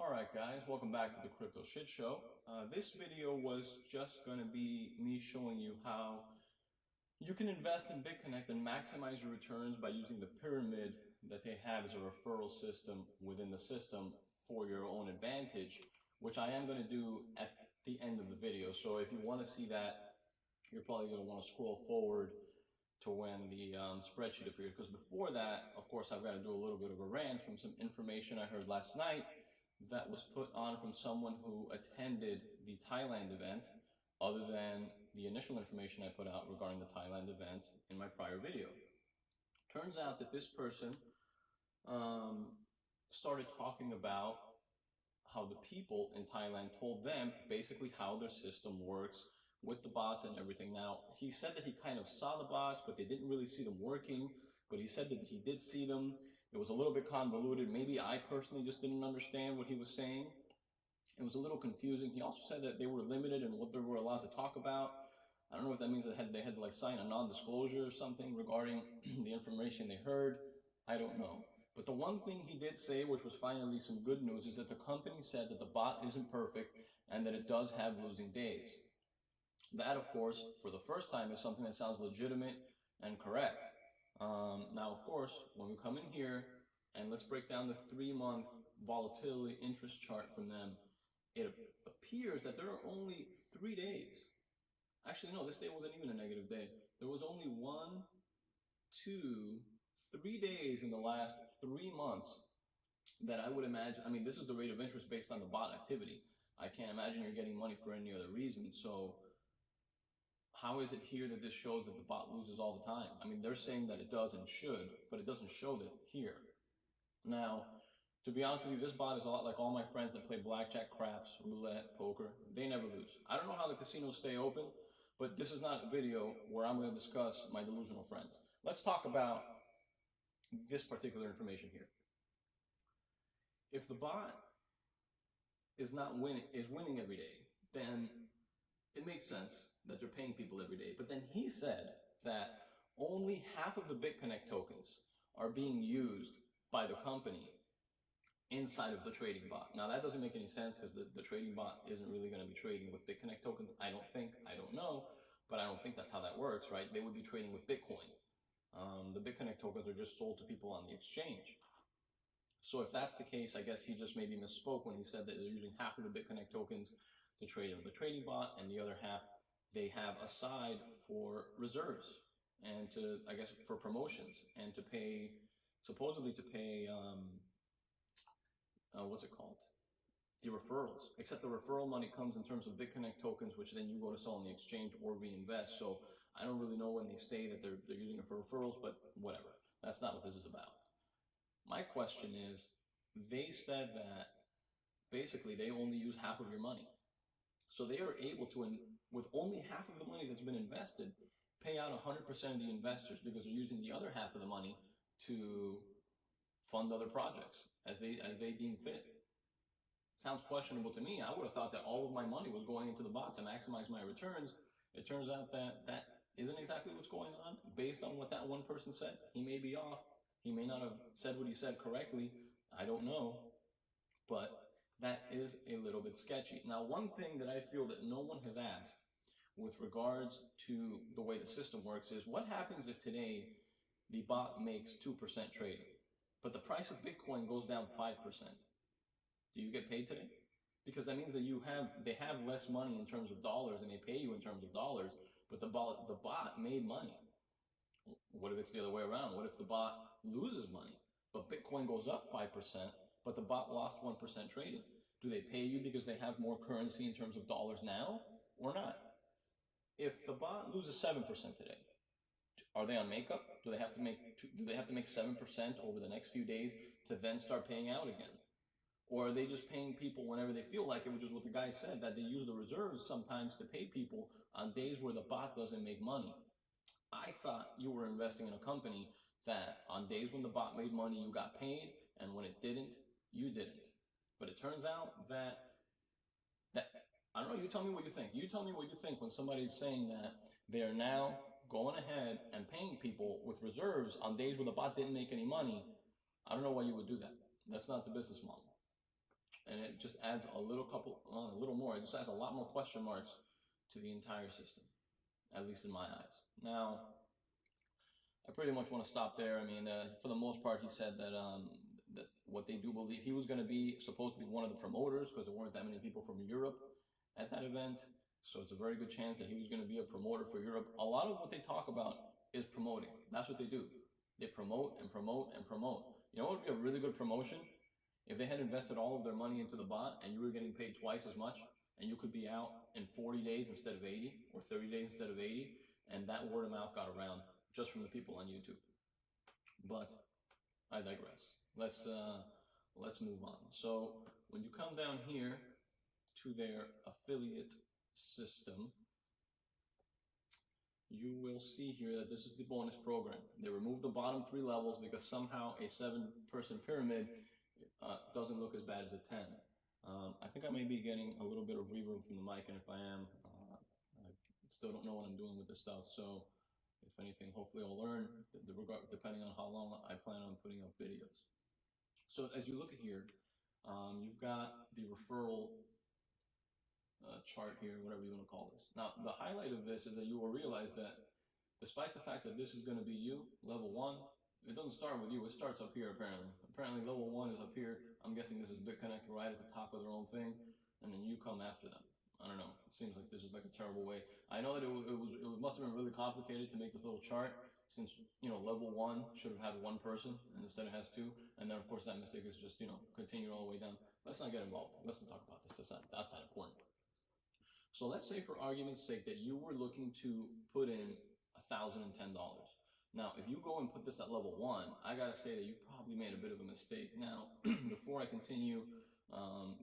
Alright guys, welcome back to the Crypto Shit Show. This video was just going to be me showing you how you can invest in Bitconnect and maximize your returns by using the pyramid that they have as a referral system within the system for your own advantage, which I am going to do at the end of the video. So if you want to see that, you're probably going to want to scroll forward to when the spreadsheet appeared, because before that, of course, I've got to do a little bit of a rant from some information I heard last night that was put on from someone who attended the Thailand event, other than the initial information I put out regarding the Thailand event in my prior video. Turns out that this person started talking about how the people in Thailand told them basically how their system works with the bots and everything. Now, he said that he kind of saw the bots, but they didn't really see them working, but he said that he did see them. It was a little bit convoluted. Maybe I personally just didn't understand what he was saying. It was a little confusing. He also said that they were limited in what they were allowed to talk about. I don't know if that means they had to like sign a non-disclosure or something regarding the information they heard. I don't know. But the one thing he did say, which was finally some good news, is that the company said that the bot isn't perfect and that it does have losing days. That, of course, for the first time is something that sounds legitimate and correct. Now, of course, when we come in here and let's break down the 3-month volatility interest chart from them, it appears that there are only 3 days. Actually, no, this day wasn't even a negative day. There was only 3 days in the last 3 months that I would imagine. I mean, this is the rate of interest based on the bot activity. I can't imagine you're getting money for any other reason. So how is it here that this shows that the bot loses all the time? I mean, they're saying that it does and should, but it doesn't show that here. Now, to be honest with you, this bot is a lot like all my friends that play blackjack, craps, roulette, poker. They never lose. I don't know how the casinos stay open, but this is not a video where I'm going to discuss my delusional friends. Let's talk about this particular information here. If the bot is winning every day, then it makes sense that they're paying people every day. But then he said that only half of the Bitconnect tokens are being used by the company inside of the trading bot. Now that doesn't make any sense because the trading bot isn't really going to be trading with Bitconnect tokens. I don't know, but I don't think that's how that works, right? They would be trading with Bitcoin. The Bitconnect tokens are just sold to people on the exchange. So if that's the case, I guess he just maybe misspoke when he said that they're using half of the Bitconnect tokens to trade with the trading bot, and the other half they have aside for reserves and to, I guess, for promotions and to pay, supposedly to pay, what's it called? The referrals. Except the referral money comes in terms of Bitconnect tokens, which then you go to sell on the exchange or reinvest. So I don't really know when they say that they're using it for referrals, but whatever. That's not what this is about. My question is, they said that basically they only use half of your money. So they are able to, with only half of the money that's been invested, pay out 100% of the investors because they're using the other half of the money to fund other projects as they deem fit. Sounds questionable to me. I would have thought that all of my money was going into the bot to maximize my returns. It turns out that that isn't exactly what's going on based on what that one person said. He may be off. He may not have said what he said correctly. I don't know. But that is a little bit sketchy. Now, one thing that I feel that no one has asked with regards to the way the system works is what happens if today the bot makes 2% trading, but the price of Bitcoin goes down 5%? Do you get paid today? Because that means that they have less money in terms of dollars and they pay you in terms of dollars, but the bot made money. What if it's the other way around? What if the bot loses money, but Bitcoin goes up 5%, but the bot lost 1% trading? Do they pay you because they have more currency in terms of dollars now or not? If the bot loses 7% today, are they on makeup? Do they have to make 7% over the next few days to then start paying out again? Or are they just paying people whenever they feel like it, which is what the guy said, that they use the reserves sometimes to pay people on days where the bot doesn't make money? I thought you were investing in a company that on days when the bot made money, you got paid, and when it didn't, you didn't. But it turns out that I don't know, you tell me what you think. You tell me what you think when somebody's saying that they are now going ahead and paying people with reserves on days where the bot didn't make any money. I don't know why you would do that. That's not the business model. and it just adds a little more. It just adds a lot more question marks to the entire system, at least in my eyes. Now, I pretty much want to stop there. I mean, for the most part, he said that that what they do believe, he was going to be supposedly one of the promoters because there weren't that many people from Europe at that event. So it's a very good chance that he was going to be a promoter for Europe. A lot of what they talk about is promoting. That's what they do. They promote and promote and promote. You know what would be a really good promotion? If they had invested all of their money into the bot and you were getting paid twice as much, and you could be out in 40 days instead of 80, or 30 days instead of 80, and that word of mouth got around just from the people on YouTube. But I digress. Let's move on. So when you come down here to their affiliate system, you will see here that this is the bonus program. They removed the bottom 3 levels because somehow a 7-person pyramid doesn't look as bad as a 10. I think I may be getting a little bit of reverb from the mic, and if I am, I still don't know what I'm doing with this stuff. So if anything, hopefully I'll learn, depending on how long I plan on putting up videos. So as you look at here, you've got the referral chart here, whatever you want to call this. Now, the highlight of this is that you will realize that despite the fact that this is going to be you, level 1, it doesn't start with you. It starts up here, apparently. Apparently, level 1 is up here. I'm guessing this is Bitconnect right at the top of their own thing, and then you come after them. I don't know. It seems like this is like a terrible way. I know that it must have been really complicated to make this little chart, since, you know, level 1 should have had 1 person, and instead it has 2. And then, of course, that mistake is just, you know, continue all the way down. Let's not get involved. Let's not talk about this. That's not that important. So let's say, for argument's sake, that you were looking to put in $1,010. Now, if you go and put this at level 1, I gotta say that you probably made a bit of a mistake. Now, before I continue,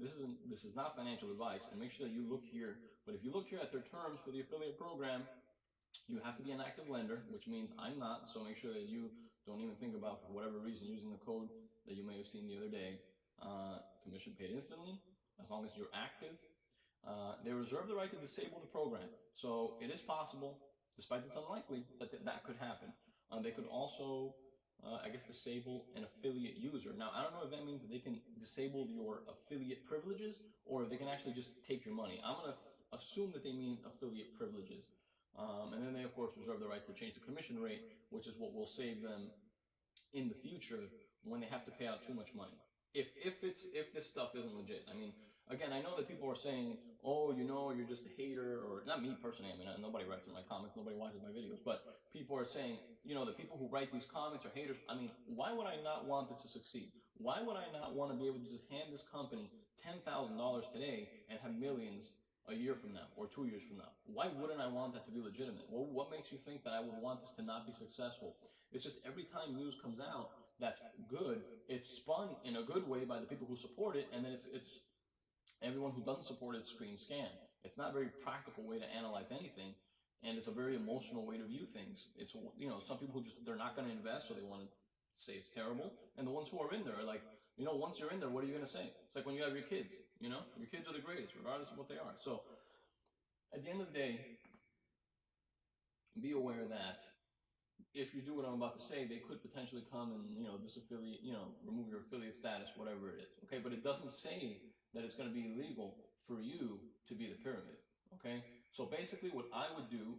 this is not financial advice, and make sure that you look here. But if you look here at their terms for the affiliate program, you have to be an active lender, which means I'm not. So make sure that you don't even think about, for whatever reason, using the code that you may have seen the other day. Commission paid instantly, as long as you're active. They reserve the right to disable the program. So it is possible, despite it's unlikely, that that could happen. They could also, I guess, disable an affiliate user. Now, I don't know if that means that they can disable your affiliate privileges, or if they can actually just take your money. I'm going to assume that they mean affiliate privileges. And then they, of course, reserve the right to change the commission rate, which is what will save them in the future when they have to pay out too much money. If this stuff isn't legit. I mean, again, I know that people are saying, oh, you know, you're just a hater, or not me personally. I mean, nobody writes in my comments, nobody watches my videos, but people are saying, you know, the people who write these comments are haters. I mean, why would I not want this to succeed? Why would I not want to be able to just hand this company $10,000 today and have millions a year from now or 2 years from now? Why wouldn't I want that to be legitimate? Well, what makes you think that I would want this to not be successful? It's just every time news comes out that's good, it's spun in a good way by the people who support it, and then it's everyone who doesn't support it screams scam. It's not a very practical way to analyze anything, and it's a very emotional way to view things. It's, you know, some people who just, they're not going to invest, so they want to say it's terrible, and the ones who are in there are like, you know, once you're in there, what are you going to say? It's like when you have your kids, you know, your kids are the greatest, regardless of what they are. So at the end of the day, be aware that if you do what I'm about to say, they could potentially come and, you know, disaffiliate, you know, remove your affiliate status, whatever it is. Okay, but it doesn't say that it's going to be illegal for you to be the pyramid. Okay, so basically what I would do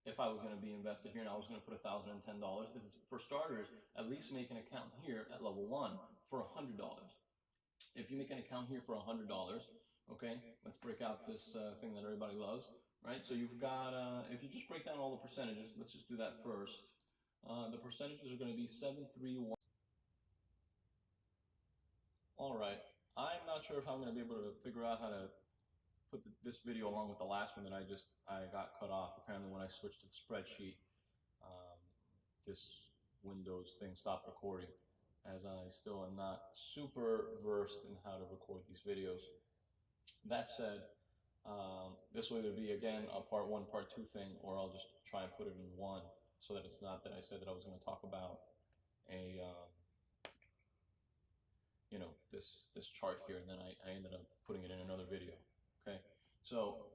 if I was going to be invested here and I was going to put $1,010 is, for starters, at least make an account here at level 1 for $100. If you make an account here for $100, okay, let's break out this thing that everybody loves, right? So you've got, if you just break down all the percentages, let's just do that first. The percentages are going to be 731. All right, I'm not sure if I'm going to be able to figure out how to put this video along with the last one that I got cut off. Apparently when I switched to the spreadsheet, this Windows thing stopped recording, as I still am not super versed in how to record these videos. That said, this will either be, again, a part 1, part 2 thing, or I'll just try and put it in one, so that it's not that I said that I was going to talk about a, you know, this chart here, and then I ended up putting it in another video. Okay, so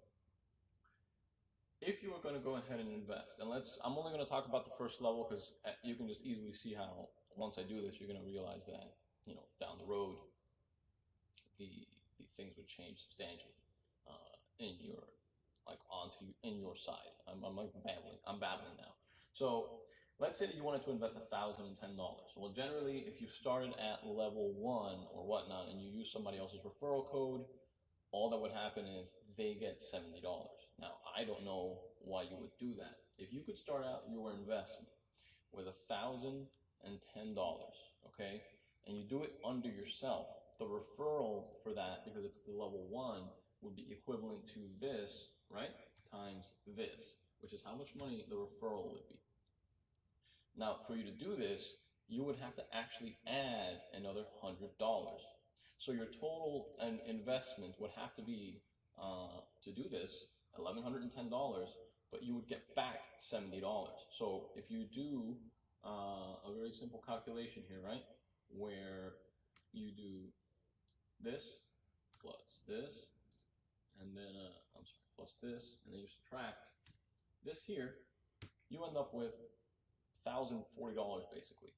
if you are going to go ahead and invest, and I'm only going to talk about the first level, because you can just easily see how once I do this, you're going to realize that, you know, down the road, the things would change substantially in your in your side. I'm like babbling now. So let's say that you wanted to invest $1,010. Well, generally, if you started at level 1 or whatnot, and you use somebody else's referral code, all that would happen is they get $70. Now, I don't know why you would do that. If you could start out your investment with $1,010, okay, and you do it under yourself, the referral for that, because it's the level 1, would be equivalent to this, right, times this, which is how much money the referral would be. Now, for you to do this, you would have to actually add another $100. So your total investment would have to be, to do this, $1,110, but you would get back $70. So if you do a very simple calculation here, right, where you do this plus this, and then, I'm sorry, plus this, and then you subtract this here, you end up with $1,040 basically.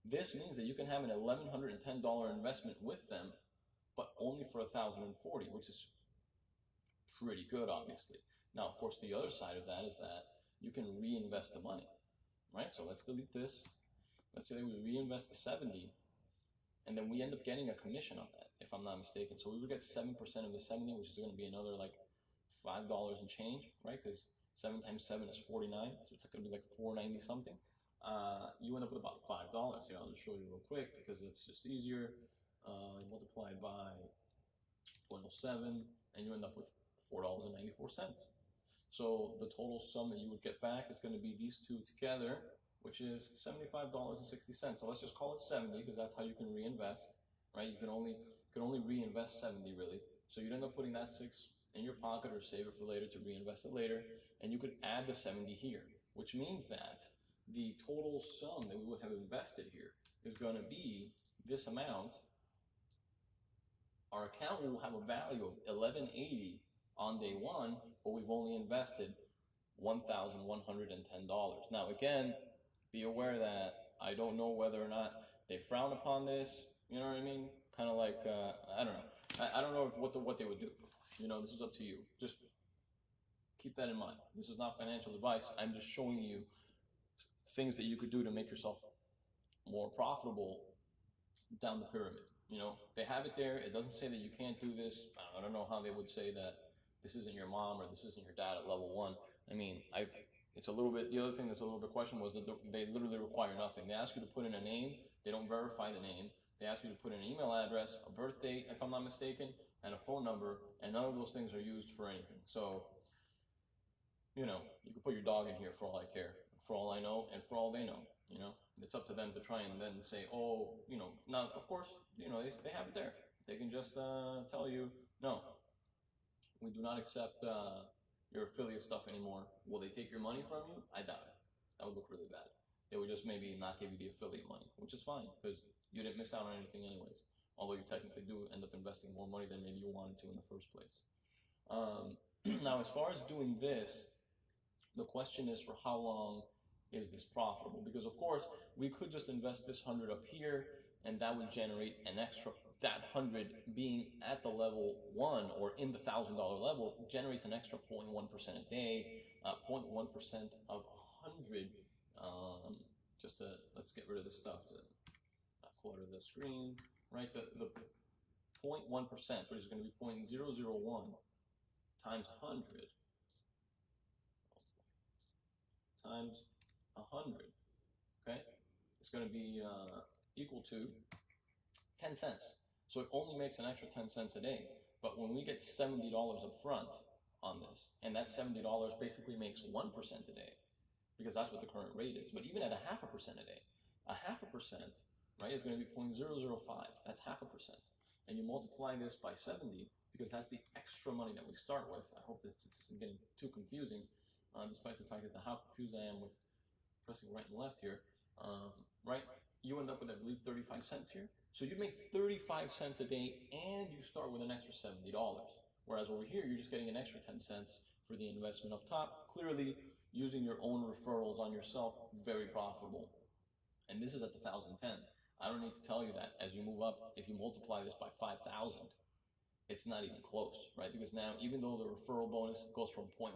This means that you can have an $1,110 investment with them, but only for $1,040, which is pretty good, obviously. Now, of course, the other side of that is that you can reinvest the money, right? So let's delete this. Let's say that we reinvest the 70, and then we end up getting a commission on that, if I'm not mistaken. So we would get 7% of the 70, which is going to be another like $5 and change, right? Because 7 times 7 is 49, so it's going to be like $4.90 something. You end up with about $5. I'll just show you real quick because it's just easier. Multiply by 0.07, and you end up with $4.94. So the total sum that you would get back is going to be these two together, which is $75.60. So let's just call it 70 because that's how you can reinvest, right? You can only reinvest 70 really. So you'd end up putting that 6 in your pocket or save it for later to reinvest it later, and you could add the 70 here, which means that the total sum that we would have invested here is going to be this amount. Our account will have a value of $1,180 on day 1, but we've only invested $1,110. Now, again, be aware that I don't know whether or not they frown upon this. You know what I mean? Kind of like I don't know. I don't know what they would do. This is up to you. Just keep that in mind. This is not financial advice. I'm just showing you things that you could do to make yourself more profitable down the pyramid. They have it there. It doesn't say that you can't do this. I don't know how they would say that this isn't your mom or this isn't your dad at level 1. I mean, it's a little bit, the other thing that's a little bit questionable is that they literally require nothing. They ask you to put in a name. They don't verify the name. They ask you to put in an email address, a birth date, if I'm not mistaken, and a phone number, and none of those things are used for anything. So, you can put your dog in here for all I care, for all I know, and for all they know. It's up to them to try and then say, oh, now, of course, they have it there. They can just tell you, no, we do not accept your affiliate stuff anymore. Will they take your money from you? I doubt it. That would look really bad. They would just maybe not give you the affiliate money, which is fine because you didn't miss out on anything anyways. Although you technically do end up investing more money than maybe you wanted to in the first place. Now, as far as doing this, the question is for how long is this profitable? Because of course, we could just invest this 100 up here and that would generate an extra, that 100 being at the level 1 or in the $1,000 level generates an extra 0.1% a day, 0.1% of 100, let's get rid of this stuff to not clutter the screen, right? The 0.1%, which is going to be 0.001 times 100 times 100, okay? It's going to be equal to 10 cents. So it only makes an extra 10 cents a day. But when we get $70 up front on this, and that $70 basically makes 1% a day, because that's what the current rate is. But even at 0.5% a day, 0.5%, right, is going to be 0.005. That's 0.5%. And you multiply this by 70, because that's the extra money that we start with. I hope this isn't getting too confusing, despite the fact that how confused I am with pressing right and left here, right? You end up with, I believe, 35 cents here. So you make 35 cents a day and you start with an extra $70. Whereas over here, you're just getting an extra 10 cents for the investment up top. Clearly, using your own referrals on yourself, very profitable. And this is at the 1,010. I don't need to tell you that as you move up, if you multiply this by 5,000, it's not even close, right? Because now, even though the referral bonus goes from 0.1%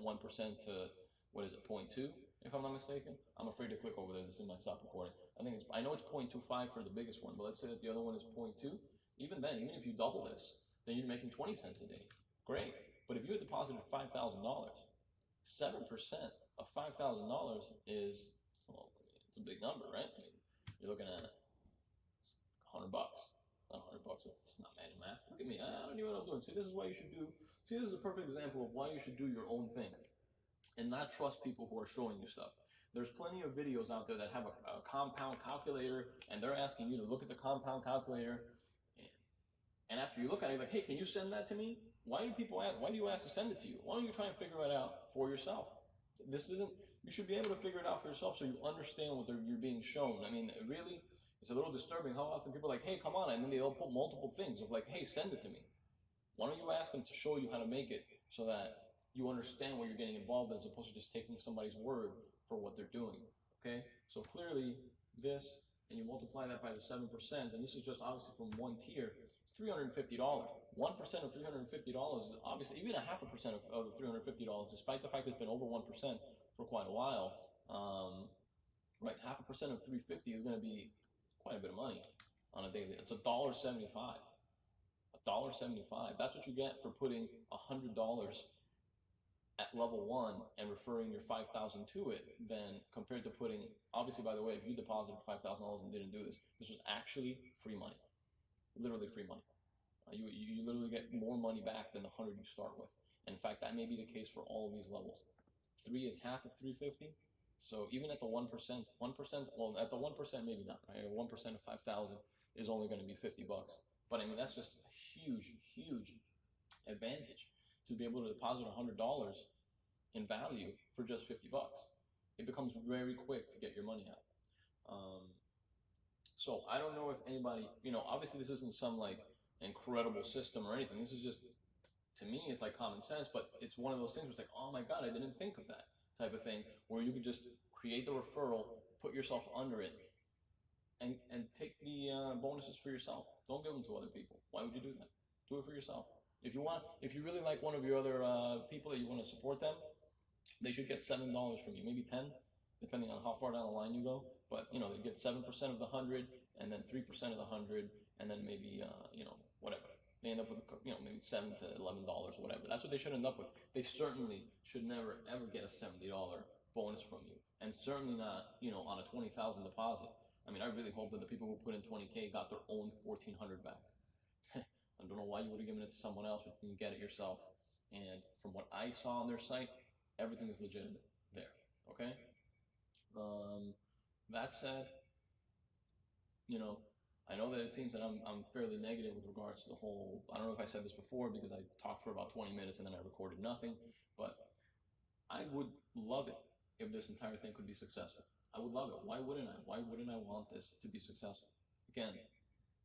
to, what is it, 0.2, if I'm not mistaken? I'm afraid to click over there. This is my stop recording. I know it's 0.25 for the biggest one, but let's say that the other one is 0.2. Even then, even if you double this, then you're making 20 cents a day. Great. But if you had deposited $5,000, 7% of $5,000 is, well, it's a big number, right? I mean, you're looking at $100. Not $100. It's not math. Look at me. I don't even know what I'm doing. See, this is why you should do. See, this is a perfect example of why you should do your own thing and not trust people who are showing you stuff. There's plenty of videos out there that have a compound calculator, and they're asking you to look at the compound calculator. And after you look at it, like, hey, can you send that to me? Why do people ask? Why do you ask to send it to you? Why don't you try and figure it out for yourself? This isn't. You should be able to figure it out for yourself, so you understand what you're being shown. I mean, really, it's a little disturbing how often people are like, hey, come on, and then they'll put multiple things of like, hey, send it to me. Why don't you ask them to show you how to make it so that you understand what you're getting involved in, as opposed to just taking somebody's word for what they're doing? Okay, so clearly this, and you multiply that by the 7%, and this is just obviously from one tier. It's $350. 1% of $350 is obviously even a 0.5% of the $350, despite the fact that it's been over 1% for quite a while. Right, 0.5% of 350 is going to be quite a bit of money on a daily. It's $1.75. $1.75. That's what you get for putting $100 at level 1 and referring your 5,000 to it, then compared to putting, obviously, by the way, if you deposited $5,000 and didn't do this, this was actually free money, literally free money. You literally get more money back than the 100 you start with. And in fact, that may be the case for all of these levels. 3 is half of 350. So even at the 1%, well, at the 1%, maybe not, right? 1% of 5,000 is only going to be $50. But I mean, that's just a huge, huge advantage to be able to deposit $100 in value for just $50. It becomes very quick to get your money out. So I don't know if anybody, obviously this isn't some like incredible system or anything. This is just, to me, it's like common sense, but it's one of those things where it's like, oh my God, I didn't think of that type of thing, where you could just create the referral, put yourself under it, and take the bonuses for yourself. Don't give them to other people. Why would you do that? Do it for yourself. If you really like one of your other people that you want to support them, they should get $7 from you, maybe 10, depending on how far down the line you go. But they get 7% of the 100, and then 3% of the 100, and then maybe whatever. They end up with maybe $7 to $11 or whatever. That's what they should end up with. They certainly should never ever get a $70 bonus from you, and certainly not on a $20,000 deposit. I mean, I really hope that the people who put in $20K got their own $1,400 back. I don't know why you would have given it to someone else when you can get it yourself. And from what I saw on their site, everything is legitimate there. Okay. That said, I know that it seems that I'm fairly negative with regards to the whole. I don't know if I said this before because I talked for about 20 minutes and then I recorded nothing, but I would love it if this entire thing could be successful. I would love it. Why wouldn't I? Why wouldn't I want this to be successful? Again,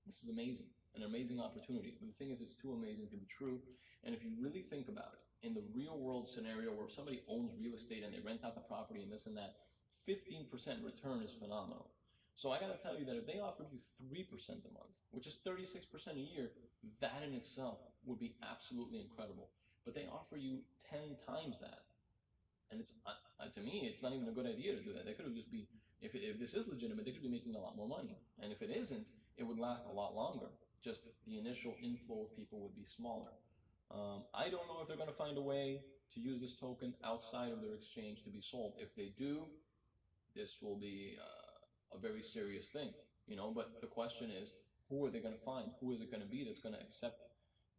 this is amazing, an amazing opportunity. But the thing is, it's too amazing to be true. And if you really think about it, in the real world scenario where somebody owns real estate and they rent out the property and this and that, 15% return is phenomenal. So I got to tell you that if they offered you 3% a month, which is 36% a year, that in itself would be absolutely incredible. But they offer you 10 times that. And it's to me, it's not even a good idea to do that. They could have just be, if this is legitimate, they could be making a lot more money. And if it isn't, it would last a lot longer. Just the initial inflow of people would be smaller. I don't know if they're going to find a way to use this token outside of their exchange to be sold. If they do, this will be a very serious thing, But the question is, who are they going to find? Who is it going to be that's going to accept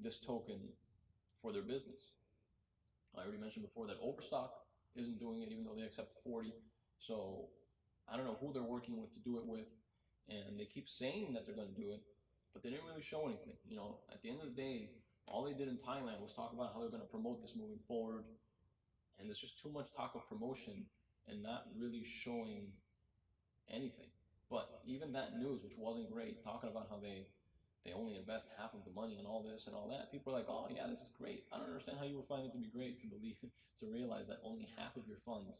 this token for their business? I already mentioned before that Overstock isn't doing it, even though they accept 40. So I don't know who they're working with to do it with, and they keep saying that they're going to do it, but they didn't really show anything. At the end of the day, all they did in Thailand was talk about how they're going to promote this moving forward, and there's just too much talk of promotion and not really showing anything. But even that news, which wasn't great, talking about how they only invest half of the money and all this and all that, people are like, oh yeah, this is great. I don't understand how you would find it to be great to realize that only half of your funds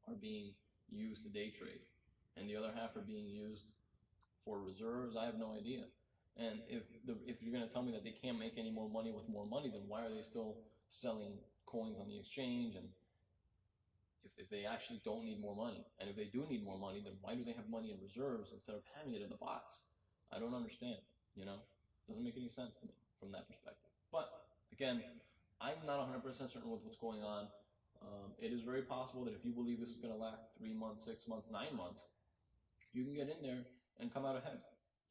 are being used to day trade and the other half are being used for reserves. I have no idea. And if you're going to tell me that they can't make any more money with more money, then why are they still selling coins on the exchange? And if they actually don't need more money, and if they do need more money, then why do they have money in reserves instead of having it in the box? I don't understand. You know, doesn't make any sense to me from that perspective. But again, I'm not 100% certain with what's going on. It is very possible that if you believe this is going to last 3 months, 6 months, 9 months, you can get in there and come out ahead.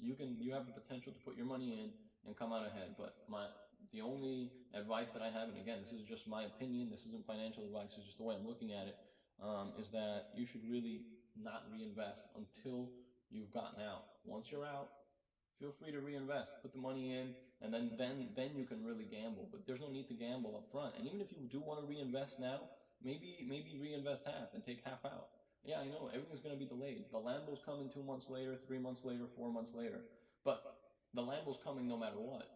You have the potential to put your money in and come out ahead. But the only advice that I have, and again, this is just my opinion, this isn't financial advice, it's just the way I'm looking at it, is that you should really not reinvest until you've gotten out. Once you're out, feel free to reinvest. Put the money in, and then you can really gamble. But there's no need to gamble up front. And even if you do want to reinvest now, maybe reinvest half and take half out. Yeah, I know everything's going to be delayed. The Lambo's coming 2 months later, 3 months later, 4 months later. But the Lambo's coming no matter what.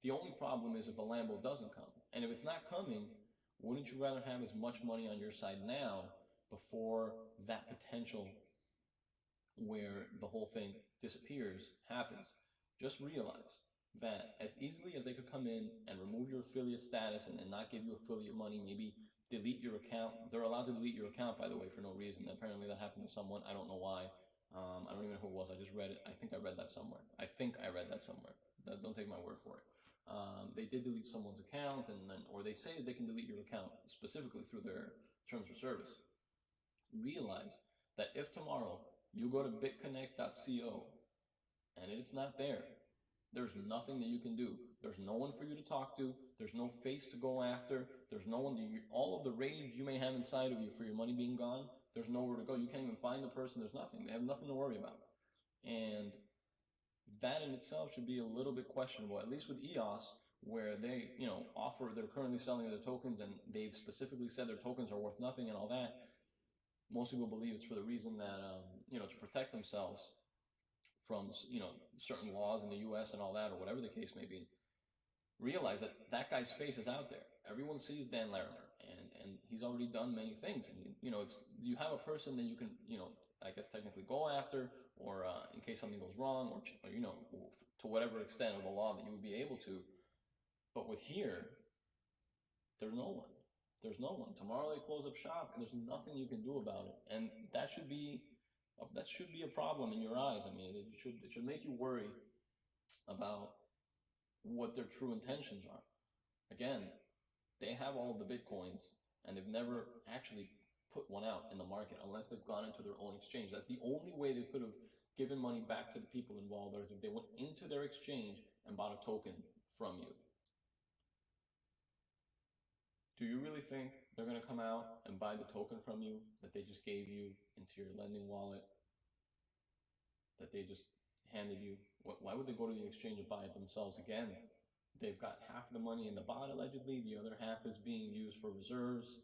The only problem is if the Lambo doesn't come. And if it's not coming, wouldn't you rather have as much money on your side now before that potential where the whole thing disappears happens? Just realize that as easily as they could come in and remove your affiliate status and not give you affiliate money, maybe delete your account. They're allowed to delete your account, by the way, for no reason. Apparently that happened to someone. I don't know why. I don't even know who it was. I just read it. I think I read that somewhere. Don't take my word for it. They did delete someone's account, or they say they can delete your account specifically through their terms of service. Realize that if tomorrow you go to bitconnect.co and it's not there, there's nothing that you can do. There's no one for you to talk to. There's no face to go after. There's no one. All of the rage you may have inside of you for your money being gone, there's nowhere to go. You can't even find the person. There's nothing. They have nothing to worry about. And that in itself should be a little bit questionable, at least with EOS, where they, they're currently selling their tokens, and they've specifically said their tokens are worth nothing and all that. Most people believe it's for the reason that, to protect themselves from, certain laws in the U.S. and all that, or whatever the case may be. Realize that that guy's face is out there. Everyone sees Dan Larimer, and he's already done many things. And you have a person that you can, I guess technically go after, or in case something goes wrong, or to whatever extent of the law that you would be able to. But with here, there's no one. There's no one. Tomorrow they close up shop, and there's nothing you can do about it. And that should be a problem in your eyes. I mean, it should make you worry about what their true intentions are. Again, they have all of the Bitcoins, and they've never actually put one out in the market unless they've gone into their own exchange. That's the only way they could have given money back to the people involved, is if they went into their exchange and bought a token from you. Do you really think they're going to come out and buy the token from you that they just gave you into your lending wallet, that they just handed you? Why would they go to the exchange and buy it themselves again? They've got half the money in the bot, allegedly. The other half is being used for reserves.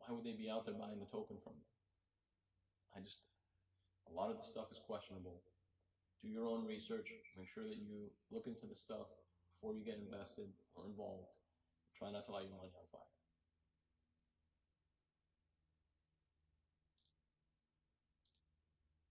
Why would they be out there buying the token from you? A lot of the stuff is questionable. Do your own research. Make sure that you look into the stuff before you get invested or involved. Try not to light your money on fire.